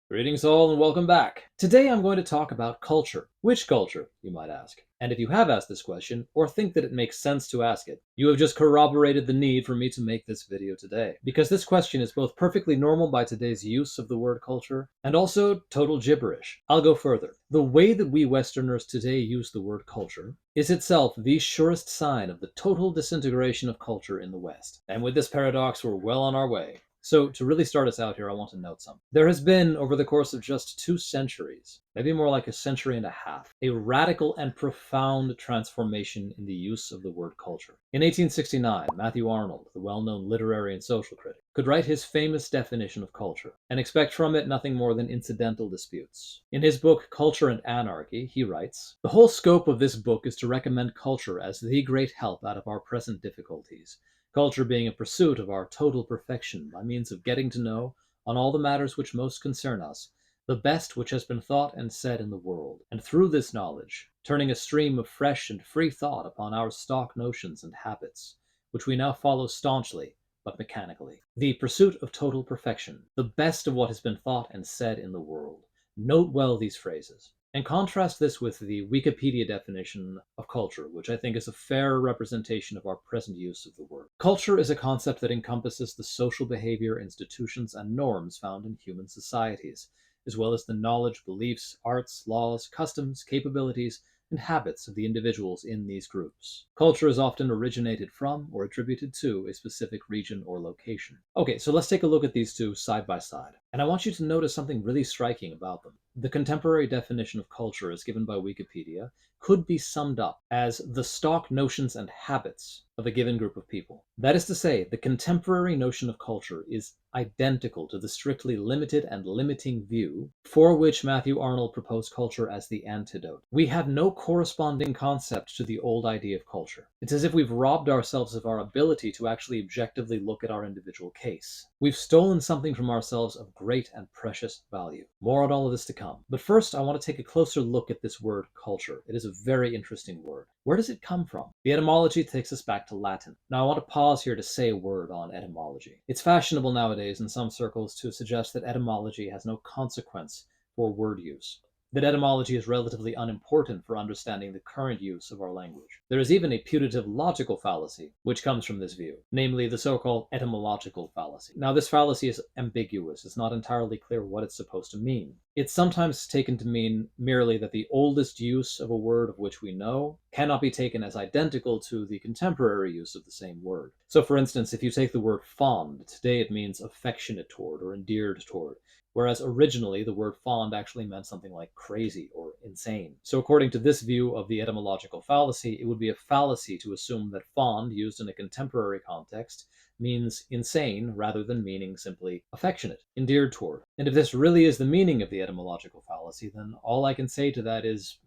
Greetings all and welcome back. Today I'm going to talk about culture. Which culture, you might ask? And if you have asked this question, or think that it makes sense to ask it, you have just corroborated the need for me to make this video today. Because this question is both perfectly normal by today's use of the word culture, and also total gibberish. I'll go further. The way that we Westerners today use the word culture is itself the surest sign of the total disintegration of culture in the West. And with this paradox, we're well on our way. So, to really start us out here, I want to note something. There has been, over the course of just 2 centuries, maybe more like a century and a half, a radical and profound transformation in the use of the word culture. In 1869, Matthew Arnold, the well-known literary and social critic, could write his famous definition of culture, and expect from it nothing more than incidental disputes. In his book, Culture and Anarchy, he writes, "The whole scope of this book is to recommend culture as the great help out of our present difficulties. Culture being a pursuit of our total perfection by means of getting to know, on all the matters which most concern us, the best which has been thought and said in the world, and through this knowledge, turning a stream of fresh and free thought upon our stock notions and habits, which we now follow staunchly, but mechanically. The pursuit of total perfection, the best of what has been thought and said in the world." Note well these phrases. And contrast this with the Wikipedia definition of culture, which I think is a fair representation of our present use of the word. Culture is a concept that encompasses the social behavior, institutions, and norms found in human societies, as well as the knowledge, beliefs, arts, laws, customs, capabilities, and habits of the individuals in these groups. Culture is often originated from or attributed to a specific region or location. Okay, so let's take a look at these two side by side. And I want you to notice something really striking about them. The contemporary definition of culture, as given by Wikipedia, could be summed up as the stock notions and habits of a given group of people. That is to say, the contemporary notion of culture is identical to the strictly limited and limiting view for which Matthew Arnold proposed culture as the antidote. We have no corresponding concept to the old idea of culture. It's as if we've robbed ourselves of our ability to actually objectively look at our individual case. We've stolen something from ourselves of great and precious value. More on all of this to come. But first, I want to take a closer look at this word culture. It is a very interesting word. Where does it come from? The etymology takes us back to Latin. Now, I want to pause here to say a word on etymology. It's fashionable nowadays in some circles to suggest that etymology has no consequence for word use, that etymology is relatively unimportant for understanding the current use of our language. There is even a putative logical fallacy which comes from this view, namely the so-called etymological fallacy. Now, this fallacy is ambiguous. It's not entirely clear what it's supposed to mean. It's sometimes taken to mean merely that the oldest use of a word of which we know cannot be taken as identical to the contemporary use of the same word. So, for instance, if you take the word fond, today it means affectionate toward or endeared toward, whereas originally the word fond actually meant something like crazy or insane. So according to this view of the etymological fallacy, it would be a fallacy to assume that fond, used in a contemporary context, means insane rather than meaning simply affectionate, endeared toward. And if this really is the meaning of the etymological fallacy, then all I can say to that is,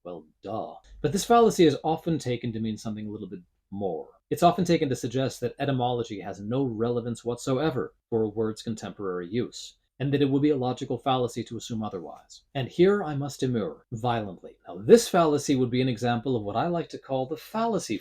well, duh. But this fallacy is often taken to mean something a little bit more. It's often taken to suggest that etymology has no relevance whatsoever for a word's contemporary use, and that it would be a logical fallacy to assume otherwise. And here I must demur violently. Now, this fallacy would be an example of what I like to call the fallacy,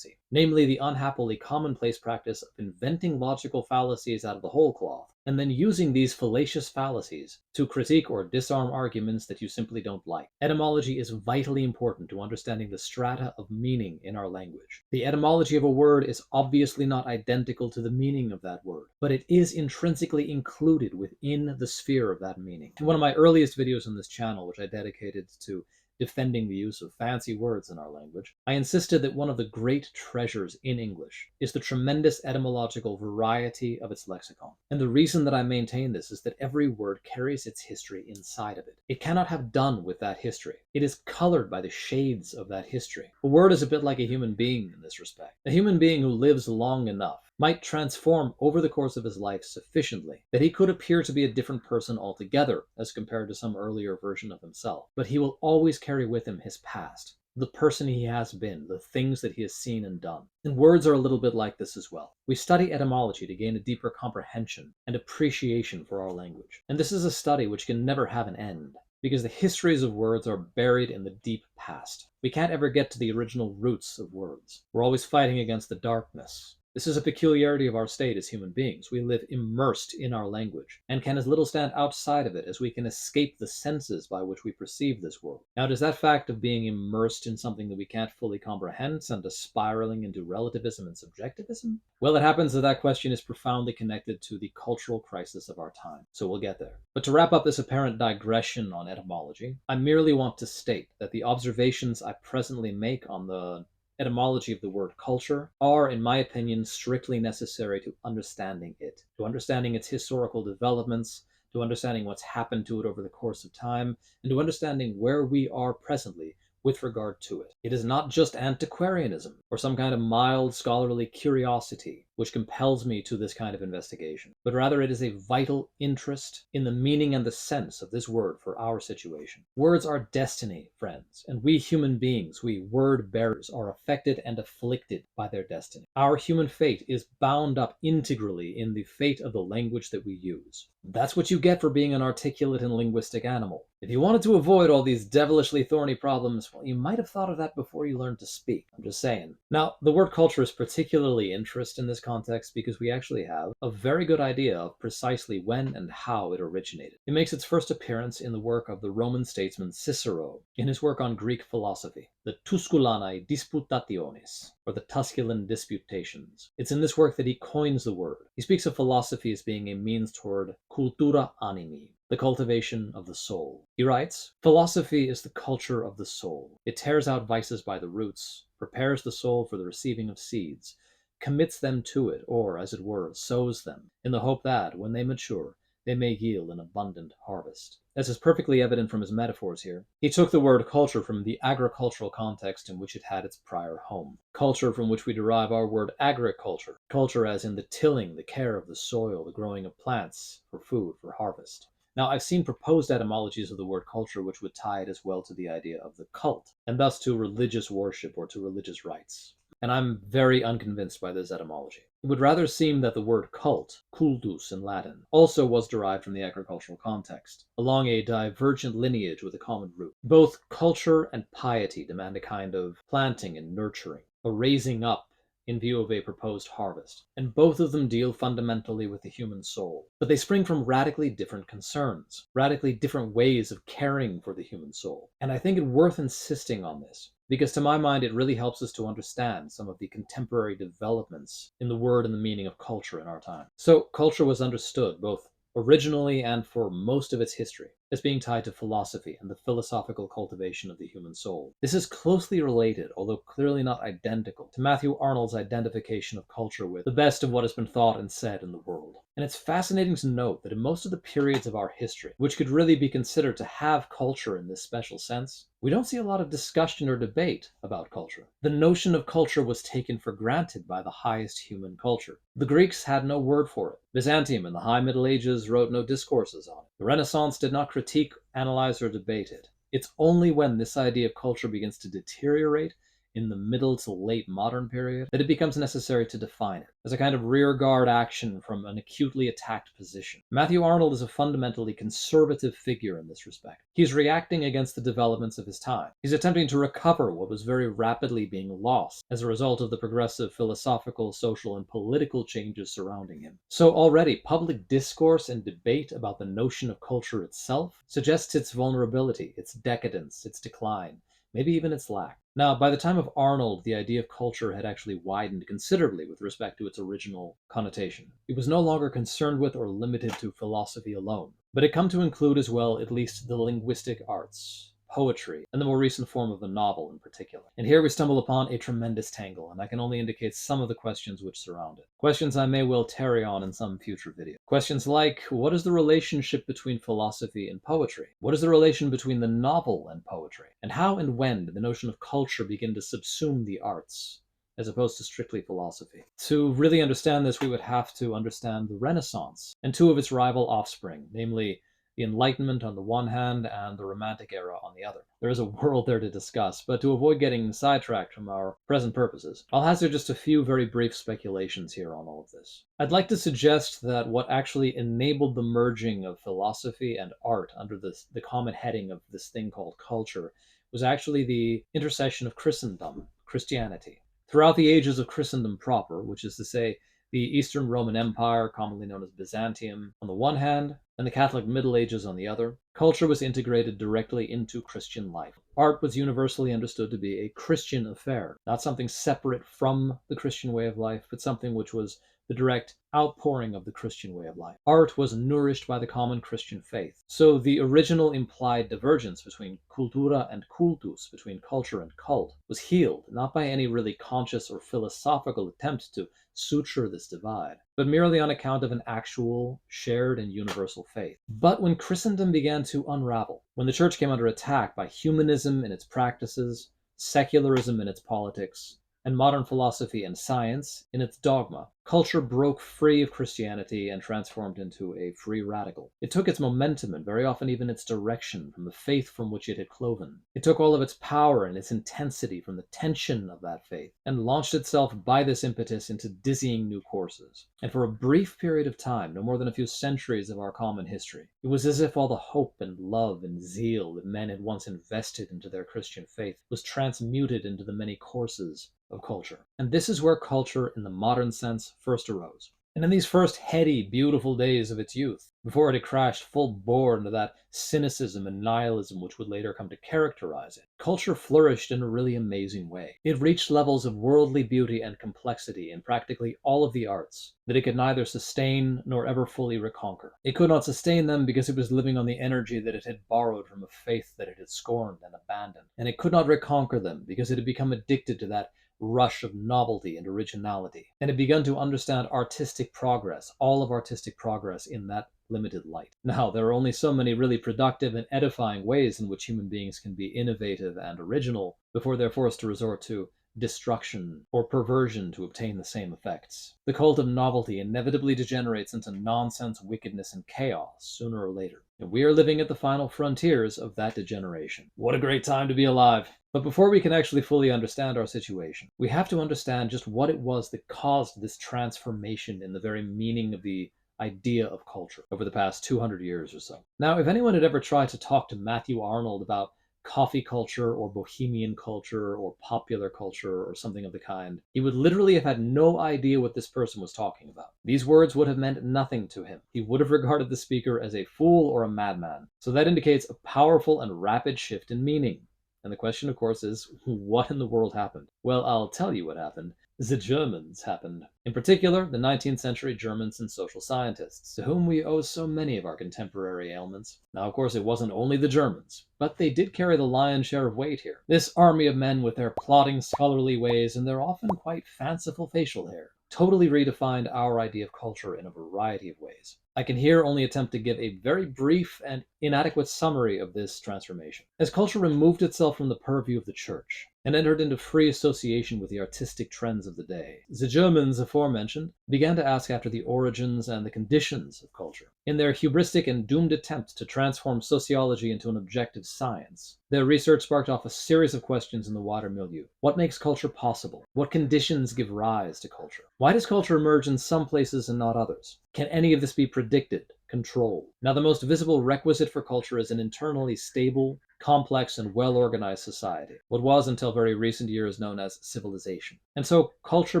namely the unhappily commonplace practice of inventing logical fallacies out of the whole cloth, and then using these fallacious fallacies to critique or disarm arguments that you simply don't like. Etymology is vitally important to understanding the strata of meaning in our language. The etymology of a word is obviously not identical to the meaning of that word, but it is intrinsically included within the sphere of that meaning. In one of my earliest videos on this channel, which I dedicated to defending the use of fancy words in our language, I insisted that one of the great treasures in English is the tremendous etymological variety of its lexicon. And the reason that I maintain this is that every word carries its history inside of it. It cannot have done with that history. It is colored by the shades of that history. A word is a bit like a human being in this respect. A human being who lives long enough might transform over the course of his life sufficiently that he could appear to be a different person altogether as compared to some earlier version of himself. But he will always carry with him his past, the person he has been, the things that he has seen and done. And words are a little bit like this as well. We study etymology to gain a deeper comprehension and appreciation for our language. And this is a study which can never have an end, because the histories of words are buried in the deep past. We can't ever get to the original roots of words. We're always fighting against the darkness. This is a peculiarity of our state as human beings. We live immersed in our language, and can as little stand outside of it as we can escape the senses by which we perceive this world. Now, does that fact of being immersed in something that we can't fully comprehend send us spiraling into relativism and subjectivism? Well, it happens that that question is profoundly connected to the cultural crisis of our time, so we'll get there. But to wrap up this apparent digression on etymology, I merely want to state that the observations I presently make on the etymology of the word culture are, in my opinion, strictly necessary to understanding it, to understanding its historical developments, to understanding what's happened to it over the course of time, and to understanding where we are presently with regard to it. It is not just antiquarianism or some kind of mild scholarly curiosity which compels me to this kind of investigation, but rather it is a vital interest in the meaning and the sense of this word for our situation. Words are destiny, friends, and we human beings, we word bearers, are affected and afflicted by their destiny. Our human fate is bound up integrally in the fate of the language that we use. That's what you get for being an articulate and linguistic animal. If you wanted to avoid all these devilishly thorny problems, well, you might have thought of that before you learned to speak. I'm just saying. Now, the word culture is particularly interesting in this context because we actually have a very good idea of precisely when and how it originated. It makes its first appearance in the work of the Roman statesman Cicero, in his work on Greek philosophy, the Tusculanae Disputationes, or the Tusculan Disputations. It's in this work that he coins the word. He speaks of philosophy as being a means toward cultura animi, the cultivation of the soul. He writes, "Philosophy is the culture of the soul. It tears out vices by the roots, prepares the soul for the receiving of seeds, commits them to it, or, as it were, sows them, in the hope that, when they mature, they may yield an abundant harvest." This is perfectly evident from his metaphors here. He took the word culture from the agricultural context in which it had its prior home. Culture from which we derive our word agriculture. Culture as in the tilling, the care of the soil, the growing of plants for food, for harvest. Now, I've seen proposed etymologies of the word culture which would tie it as well to the idea of the cult, and thus to religious worship or to religious rites. And I'm very unconvinced by this etymology. It would rather seem that the word cult, cultus in Latin, also was derived from the agricultural context, along a divergent lineage with a common root. Both culture and piety demand a kind of planting and nurturing, a raising up in view of a proposed harvest, and both of them deal fundamentally with the human soul. But they spring from radically different concerns, radically different ways of caring for the human soul. And I think it worth insisting on this, because to my mind it really helps us to understand some of the contemporary developments in the word and the meaning of culture in our time. So culture was understood both originally and for most of its history as being tied to philosophy and the philosophical cultivation of the human soul. This is closely related, although clearly not identical, to Matthew Arnold's identification of culture with the best of what has been thought and said in the world. And it's fascinating to note that in most of the periods of our history, which could really be considered to have culture in this special sense, we don't see a lot of discussion or debate about culture. The notion of culture was taken for granted by the highest human culture. The Greeks had no word for it. Byzantium in the High Middle Ages wrote no discourses on it. The Renaissance did not critique, analyze, or debate it. It's only when this idea of culture begins to deteriorate in the middle to late modern period that it becomes necessary to define it as a kind of rearguard action from an acutely attacked position. Matthew Arnold is a fundamentally conservative figure in this respect. He's reacting against the developments of his time. He's attempting to recover what was very rapidly being lost as a result of the progressive philosophical, social, and political changes surrounding him. So already, public discourse and debate about the notion of culture itself suggests its vulnerability, its decadence, its decline, maybe even its lack. Now, by the time of Arnold, the idea of culture had actually widened considerably with respect to its original connotation. It was no longer concerned with or limited to philosophy alone, but it come to include as well at least the linguistic arts, poetry, and the more recent form of the novel in particular. And here we stumble upon a tremendous tangle, and I can only indicate some of the questions which surround it. Questions I may well tarry on in some future video. Questions like, what is the relationship between philosophy and poetry? What is the relation between the novel and poetry? And how and when did the notion of culture begin to subsume the arts, as opposed to strictly philosophy? To really understand this, we would have to understand the Renaissance and two of its rival offspring, namely the Enlightenment on the one hand and the Romantic era on the other. There is a world there to discuss, but to avoid getting sidetracked from our present purposes, I'll hazard just a few very brief speculations here on all of this. I'd like to suggest that what actually enabled the merging of philosophy and art under the common heading of this thing called culture was actually the intercession of Christendom, Christianity, Throughout the ages of Christendom proper, which is to say, the Eastern Roman Empire, commonly known as Byzantium, on the one hand, and the Catholic Middle Ages on the other, culture was integrated directly into Christian life. Art was universally understood to be a Christian affair, not something separate from the Christian way of life, but something which was the direct outpouring of the Christian way of life. Art was nourished by the common Christian faith. So the original implied divergence between cultura and cultus, between culture and cult, was healed, not by any really conscious or philosophical attempt to suture this divide, but merely on account of an actual, shared, and universal faith. But when Christendom began to unravel, when the church came under attack by humanism in its practices, secularism in its politics, and modern philosophy and science in its dogma, culture broke free of Christianity and transformed into a free radical. It took its momentum and very often even its direction from the faith from which it had cloven. It took all of its power and its intensity from the tension of that faith and launched itself by this impetus into dizzying new courses. And for a brief period of time, no more than a few centuries of our common history, it was as if all the hope and love and zeal that men had once invested into their Christian faith was transmuted into the many courses of culture. And this is where culture, in the modern sense, first arose. And in these first heady, beautiful days of its youth, before it had crashed full bore into that cynicism and nihilism which would later come to characterize it, culture flourished in a really amazing way. It reached levels of worldly beauty and complexity in practically all of the arts that it could neither sustain nor ever fully reconquer. It could not sustain them because it was living on the energy that it had borrowed from a faith that it had scorned and abandoned. And it could not reconquer them because it had become addicted to that rush of novelty and originality, and had begun to understand artistic progress, all of artistic progress, in that limited light. Now, there are only so many really productive and edifying ways in which human beings can be innovative and original before they're forced to resort to destruction or perversion to obtain the same effects. The cult of novelty inevitably degenerates into nonsense, wickedness, and chaos sooner or later. And we are living at the final frontiers of that degeneration. What a great time to be alive! But before we can actually fully understand our situation, we have to understand just what it was that caused this transformation in the very meaning of the idea of culture over the past 200 years or so. Now, if anyone had ever tried to talk to Matthew Arnold about coffee culture or bohemian culture or popular culture or something of the kind, he would literally have had no idea what this person was talking about. These words would have meant nothing to him. He would have regarded the speaker as a fool or a madman. So that indicates a powerful and rapid shift in meaning. And the question, of course, is what in the world happened? Well, I'll tell you what happened. The Germans happened. In particular, the 19th century Germans and social scientists, to whom we owe so many of our contemporary ailments. Now, of course, it wasn't only the Germans, but they did carry the lion's share of weight here. This army of men with their plodding scholarly ways and their often quite fanciful facial hair totally redefined our idea of culture in a variety of ways. I can here only attempt to give a very brief and inadequate summary of this transformation. As culture removed itself from the purview of the church and entered into free association with the artistic trends of the day, the Germans aforementioned began to ask after the origins and the conditions of culture. In their hubristic and doomed attempt to transform sociology into an objective science, their research sparked off a series of questions in the wider milieu. What makes culture possible? What conditions give rise to culture? Why does culture emerge in some places and not others? Can any of this be predicted, controlled? Now, the most visible requisite for culture is an internally stable, complex, and well-organized society, what was until very recent years known as civilization. And so culture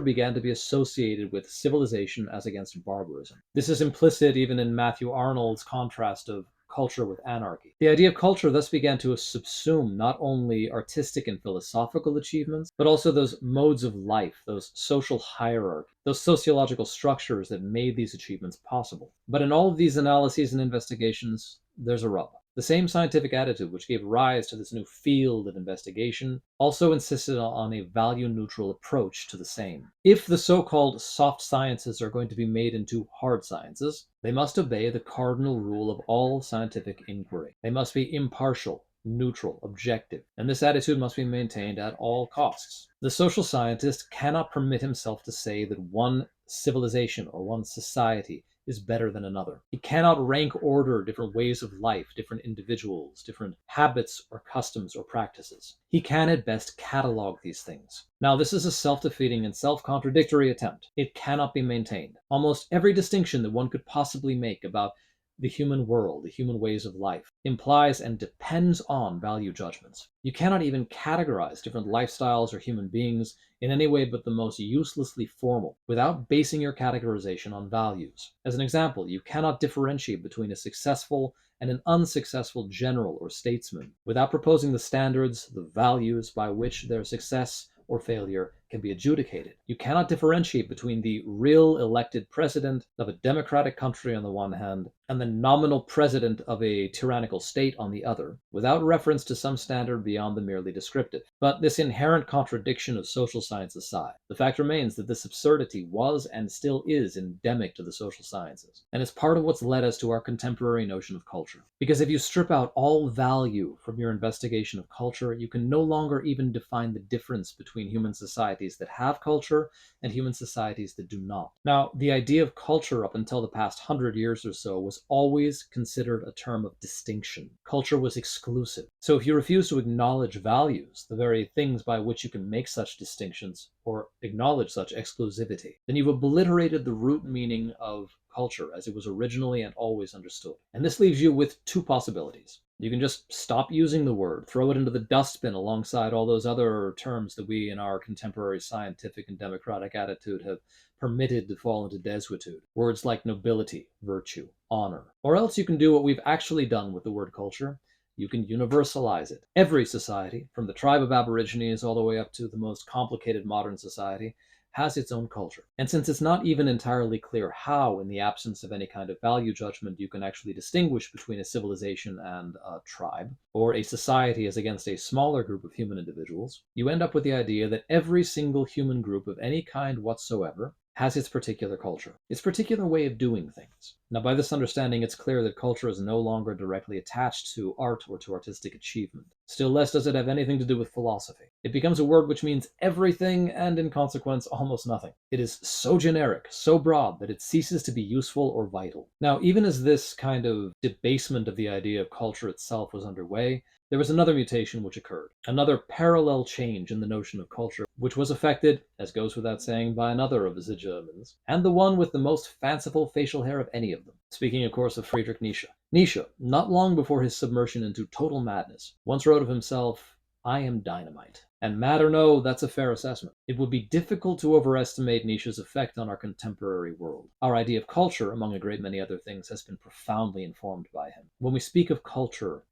began to be associated with civilization as against barbarism. This is implicit even in Matthew Arnold's contrast of culture with anarchy. The idea of culture thus began to subsume not only artistic and philosophical achievements, but also those modes of life, those social hierarchies, those sociological structures that made these achievements possible. But in all of these analyses and investigations, there's a rub. The same scientific attitude which gave rise to this new field of investigation also insisted on a value-neutral approach to the same. If the so-called soft sciences are going to be made into hard sciences, they must obey the cardinal rule of all scientific inquiry. They must be impartial, neutral, objective, and this attitude must be maintained at all costs. The social scientist cannot permit himself to say that one civilization or one society is better than another. He cannot rank order different ways of life, different individuals, different habits or customs or practices. He can at best catalog these things. Now, this is a self-defeating and self-contradictory attempt. It cannot be maintained. Almost every distinction that one could possibly make about the human world, the human ways of life, implies and depends on value judgments. You cannot even categorize different lifestyles or human beings in any way but the most uselessly formal, without basing your categorization on values. As an example, you cannot differentiate between a successful and an unsuccessful general or statesman without proposing the standards, the values by which their success or failure can be adjudicated. You cannot differentiate between the real elected president of a democratic country on the one hand and the nominal president of a tyrannical state on the other, without reference to some standard beyond the merely descriptive. But this inherent contradiction of social science aside, the fact remains that this absurdity was and still is endemic to the social sciences, and is part of what's led us to our contemporary notion of culture. Because if you strip out all value from your investigation of culture, you can no longer even define the difference between human societies that have culture and human societies that do not. Now, the idea of culture up until the past 100 years or so was always considered a term of distinction. Culture was exclusive. So if you refuse to acknowledge values, the very things by which you can make such distinctions or acknowledge such exclusivity, then you've obliterated the root meaning of culture as it was originally and always understood. And this leaves you with two possibilities. You can just stop using the word, throw it into the dustbin alongside all those other terms that we in our contemporary scientific and democratic attitude have permitted to fall into desuetude. Words like nobility, virtue, honor. Or else you can do what we've actually done with the word culture. You can universalize it. Every society, from the tribe of Aborigines all the way up to the most complicated modern society, has its own culture. And since it's not even entirely clear how, in the absence of any kind of value judgment, you can actually distinguish between a civilization and a tribe, or a society as against a smaller group of human individuals, you end up with the idea that every single human group of any kind whatsoever has its particular culture, its particular way of doing things. Now, by this understanding, it's clear that culture is no longer directly attached to art or to artistic achievement. Still less does it have anything to do with philosophy. It becomes a word which means everything and, in consequence, almost nothing. It is so generic, so broad, that it ceases to be useful or vital. Now, even as this kind of debasement of the idea of culture itself was underway, there was another mutation which occurred, another parallel change in the notion of culture, which was affected, as goes without saying, by another of the Germans, and the one with the most fanciful facial hair of any of them. Speaking, of course, of Friedrich Nietzsche. Nietzsche, not long before his submersion into total madness, once wrote of himself, "I am dynamite." And mad or no, that's a fair assessment. It would be difficult to overestimate Nietzsche's effect on our contemporary world. Our idea of culture, among a great many other things, has been profoundly informed by him. When we speak of culture,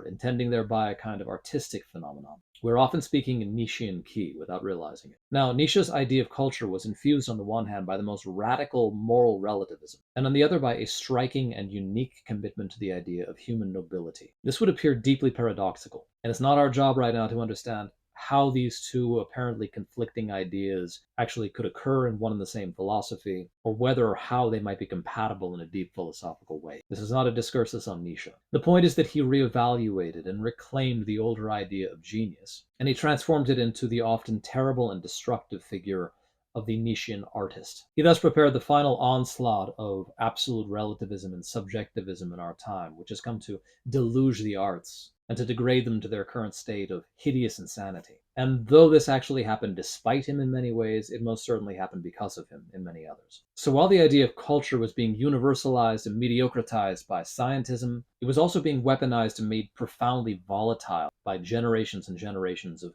intending thereby a kind of artistic phenomenon, we're often speaking in Nietzschean key without realizing it. Now, Nietzsche's idea of culture was infused on the one hand by the most radical moral relativism, and on the other by a striking and unique commitment to the idea of human nobility. This would appear deeply paradoxical, and it's not our job right now to understand how these two apparently conflicting ideas actually could occur in one and the same philosophy, or whether or how they might be compatible in a deep philosophical way. This is not a discursus on Nietzsche. The point is that he reevaluated and reclaimed the older idea of genius, and he transformed it into the often terrible and destructive figure of the Nietzschean artist. He thus prepared the final onslaught of absolute relativism and subjectivism in our time, which has come to deluge the arts and to degrade them to their current state of hideous insanity. And though this actually happened despite him in many ways, it most certainly happened because of him in many others. So while the idea of culture was being universalized and mediocratized by scientism, it was also being weaponized and made profoundly volatile by generations and generations of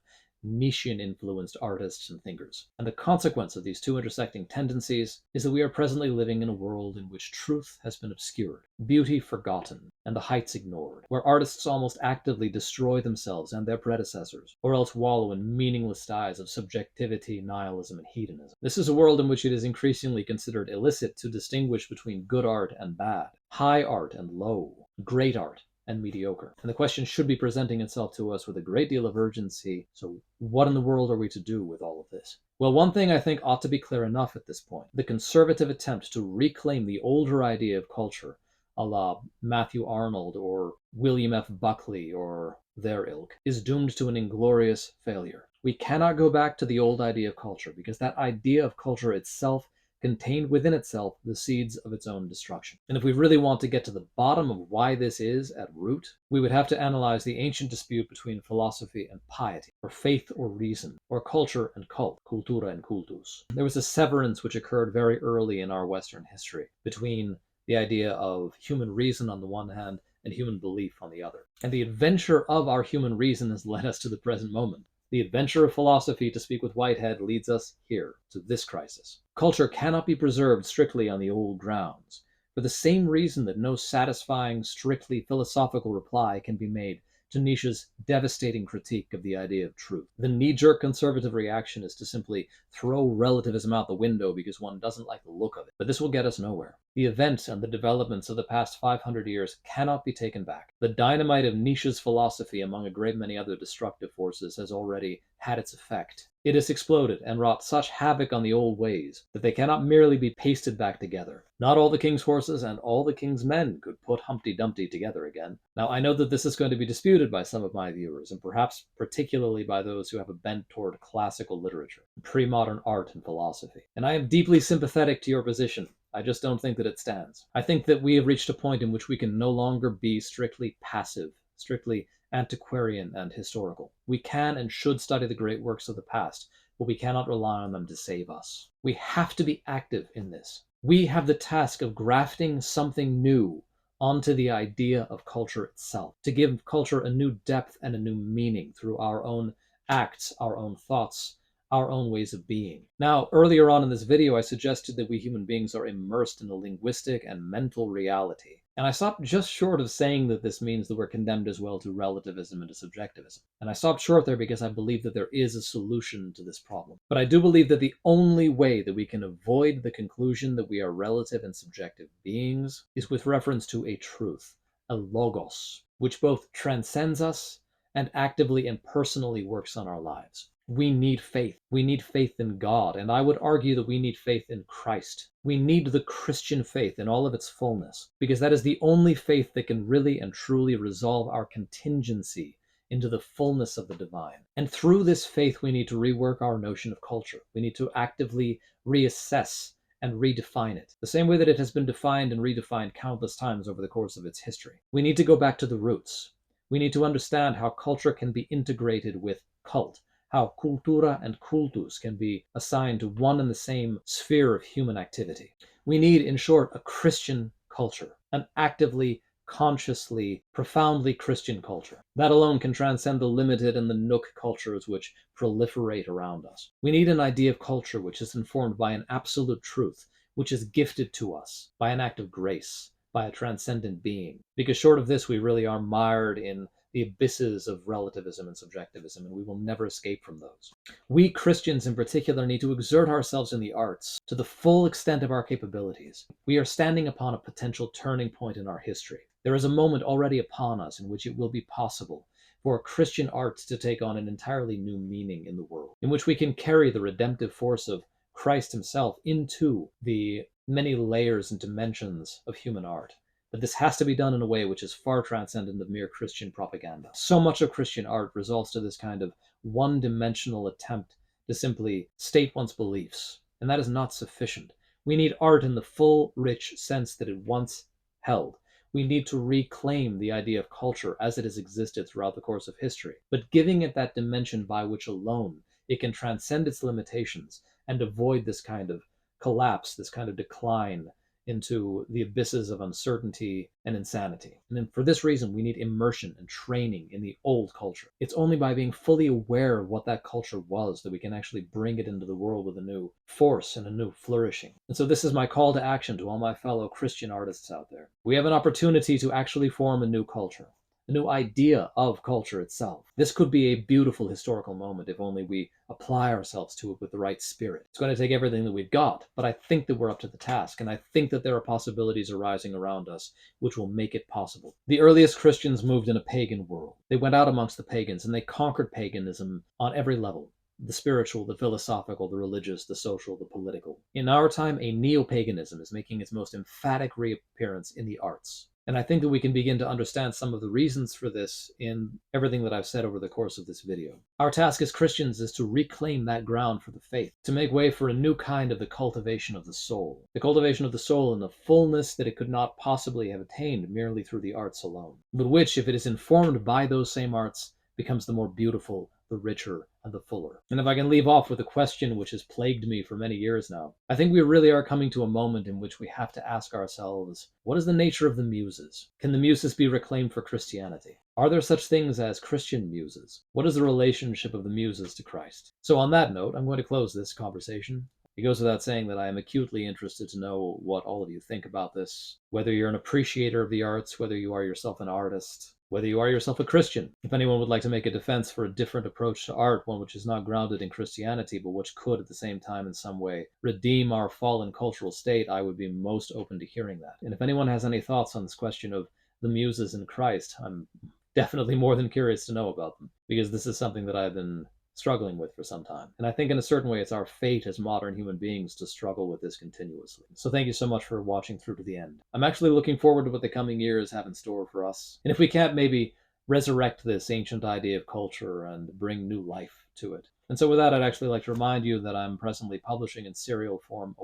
Nietzschean-influenced artists and thinkers. And the consequence of these two intersecting tendencies is that we are presently living in a world in which truth has been obscured, beauty forgotten, and the heights ignored, where artists almost actively destroy themselves and their predecessors, or else wallow in meaningless dyes of subjectivity, nihilism, and hedonism. This is a world in which it is increasingly considered illicit to distinguish between good art and bad, high art and low, great art and mediocre. And the question should be presenting itself to us with a great deal of urgency. So what in the world are we to do with all of this? Well, one thing I think ought to be clear enough at this point. The conservative attempt to reclaim the older idea of culture, a la Matthew Arnold or William F. Buckley or their ilk, is doomed to an inglorious failure. We cannot go back to the old idea of culture because that idea of culture itself contained within itself the seeds of its own destruction. And if we really want to get to the bottom of why this is at root, we would have to analyze the ancient dispute between philosophy and piety, or faith or reason, or culture and cult, cultura and cultus. There was a severance which occurred very early in our Western history between the idea of human reason on the one hand and human belief on the other. And the adventure of our human reason has led us to the present moment. The adventure of philosophy, to speak with Whitehead, leads us here, to this crisis. Culture cannot be preserved strictly on the old grounds, for the same reason that no satisfying, strictly philosophical reply can be made to Nietzsche's devastating critique of the idea of truth. The knee-jerk conservative reaction is to simply throw relativism out the window because one doesn't like the look of it. But this will get us nowhere. The events and the developments of the past 500 years cannot be taken back. The dynamite of Nietzsche's philosophy, among a great many other destructive forces, has already had its effect. It has exploded and wrought such havoc on the old ways that they cannot merely be pasted back together. Not all the king's horses and all the king's men could put Humpty Dumpty together again. Now, I know that this is going to be disputed by some of my viewers, and perhaps particularly by those who have a bent toward classical literature, pre-modern art and philosophy. And I am deeply sympathetic to your position. I just don't think that it stands. I think that we have reached a point in which we can no longer be strictly passive, strictly antiquarian and historical. We can and should study the great works of the past, but we cannot rely on them to save us. We have to be active in this. We have the task of grafting something new onto the idea of culture itself, to give culture a new depth and a new meaning through our own acts, our own thoughts, our own ways of being. Now, earlier on in this video, I suggested that we human beings are immersed in a linguistic and mental reality. And I stopped just short of saying that this means that we're condemned as well to relativism and to subjectivism. And I stopped short there because I believe that there is a solution to this problem. But I do believe that the only way that we can avoid the conclusion that we are relative and subjective beings is with reference to a truth, a logos, which both transcends us and actively and personally works on our lives. We need faith. We need faith in God, and I would argue that we need faith in Christ. We need the Christian faith in all of its fullness, because that is the only faith that can really and truly resolve our contingency into the fullness of the divine. And through this faith, we need to rework our notion of culture. We need to actively reassess and redefine it, the same way that it has been defined and redefined countless times over the course of its history. We need to go back to the roots. We need to understand how culture can be integrated with cult, how cultura and cultus can be assigned to one and the same sphere of human activity. We need, in short, a Christian culture, an actively, consciously, profoundly Christian culture. That alone can transcend the limited and the nook cultures which proliferate around us. We need an idea of culture which is informed by an absolute truth, which is gifted to us by an act of grace, by a transcendent being. Because short of this, we really are mired in the abysses of relativism and subjectivism, and we will never escape from those. We Christians in particular need to exert ourselves in the arts to the full extent of our capabilities. We are standing upon a potential turning point in our history. There is a moment already upon us in which it will be possible for Christian arts to take on an entirely new meaning in the world, in which we can carry the redemptive force of Christ himself into the many layers and dimensions of human art. But this has to be done in a way which is far transcendent of mere Christian propaganda. So much of Christian art resolves to this kind of one-dimensional attempt to simply state one's beliefs, and that is not sufficient. We need art in the full, rich sense that it once held. We need to reclaim the idea of culture as it has existed throughout the course of history, but giving it that dimension by which alone it can transcend its limitations and avoid this kind of collapse, this kind of decline into the abysses of uncertainty and insanity. And then for this reason, we need immersion and training in the old culture. It's only by being fully aware of what that culture was that we can actually bring it into the world with a new force and a new flourishing. And so this is my call to action to all my fellow Christian artists out there. We have an opportunity to actually form a new culture, a new idea of culture itself. This could be a beautiful historical moment if only we apply ourselves to it with the right spirit. It's going to take everything that we've got, but I think that we're up to the task, and I think that there are possibilities arising around us which will make it possible. The earliest Christians moved in a pagan world. They went out amongst the pagans and they conquered paganism on every level. The spiritual, the philosophical, the religious, the social, the political. In our time, a neo-paganism is making its most emphatic reappearance in the arts. And I think that we can begin to understand some of the reasons for this in everything that I've said over the course of this video. Our task as Christians is to reclaim that ground for the faith, to make way for a new kind of the cultivation of the soul in the fullness that it could not possibly have attained merely through the arts alone, but which, if it is informed by those same arts, becomes the more beautiful, the richer, and the fuller. And if I can leave off with a question which has plagued me for many years now, I think we really are coming to a moment in which we have to ask ourselves, what is the nature of the Muses? Can the Muses be reclaimed for Christianity? Are there such things as Christian muses? What is the relationship of the Muses to Christ? So on that note, I'm going to close this conversation. It goes without saying that I am acutely interested to know what all of you think about this, whether you're an appreciator of the arts, whether you are yourself an artist, whether you are yourself a Christian. If anyone would like to make a defense for a different approach to art, one which is not grounded in Christianity, but which could at the same time in some way redeem our fallen cultural state, I would be most open to hearing that. And if anyone has any thoughts on this question of the Muses and Christ, I'm definitely more than curious to know about them, because this is something that I've been struggling with for some time. And I think in a certain way it's our fate as modern human beings to struggle with this continuously. So thank you so much for watching through to the end. I'm actually looking forward to what the coming years have in store for us. And if we can't maybe resurrect this ancient idea of culture and bring new life to it. And so with that, I'd actually like to remind you that I'm presently publishing in serial form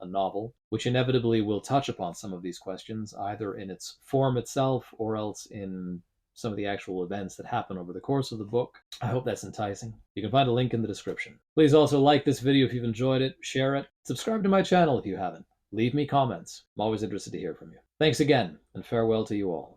a novel, which inevitably will touch upon some of these questions, either in its form itself or else in some of the actual events that happen over the course of the book. I hope that's enticing. You can find a link in the description. Please also like this video if you've enjoyed it, share it, subscribe to my channel if you haven't, leave me comments. I'm always interested to hear from you. Thanks again, and farewell to you all.